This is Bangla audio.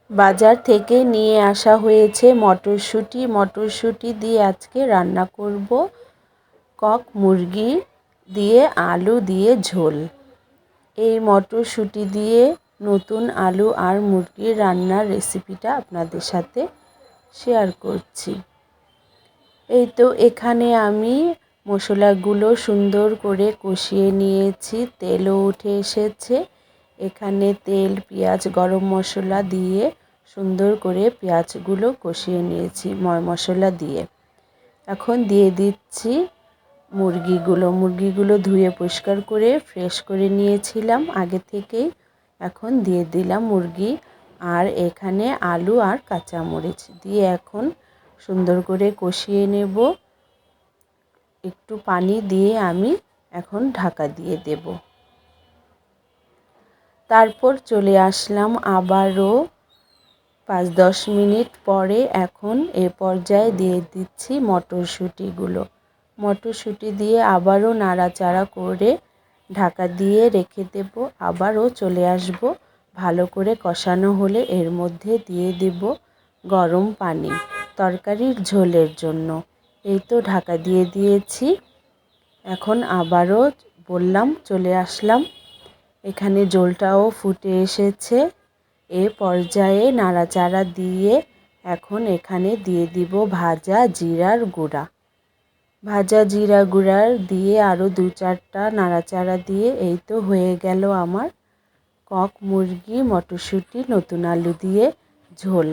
বাজার থেকে নিয়ে আসা হয়েছে মটরশুঁটি। মটরশুঁটি দিয়ে আজকে রান্না করব কক মুরগি দিয়ে আলু দিয়ে ঝোল। এই মটরশুঁটি দিয়ে নতুন আলু আর মুরগির রান্নার রেসিপিটা আপনাদের সাথে শেয়ার করছি। এই তো এখানে আমি মশলাগুলো সুন্দর করে কষিয়ে নিয়েছি, তেলও উঠে এসেছে। এখানে তেল, পেঁয়াজ, গরম মশলা দিয়ে সুন্দর করে পেঁয়াজগুলো কষিয়ে নিয়েছি মশলা দিয়ে। এখন দিয়ে দিচ্ছি মুরগিগুলো ধুয়ে পরিষ্কার করে ফ্রেশ করে নিয়েছিলাম আগে থেকেই। এখন দিয়ে দিলাম মুরগি আর এখানে আলু আর কাঁচামরিচ দিয়ে এখন সুন্দর করে কষিয়ে নেব। একটু পানি দিয়ে আমি এখন ঢাকা দিয়ে দেব। তারপর চলে আসলাম আবারও 5-10 মিনিট পরে। এখন এ পর্যায়ে দিয়ে দিচ্ছি মটরশুঁটিগুলো। মটরশুঁটি দিয়ে আবারও নাড়াচাড়া করে ঢাকা দিয়ে রেখে দেব। আবারও চলে আসব, ভালো করে কষানো হলে এর মধ্যে দিয়ে দেব গরম পানি তরকারির ঝোলের জন্য। এই তো ঢাকা দিয়ে দিয়েছি। এখন আবারও চলে আসলাম। এখানে ঝোলটাও ফুটে এসেছে। এ পর্যায়ে নাড়াচাড়া দিয়ে এখন এখানে দিয়ে দিব ভাজা জিরার গুঁড়া। ভাজা জিরা গুঁড়া দিয়ে আরও 2-4টা নাড়াচাড়া দিয়ে এই তো হয়ে গেল আমার কক মুরগি মটরশুঁটি নতুন আলু দিয়ে ঝোল।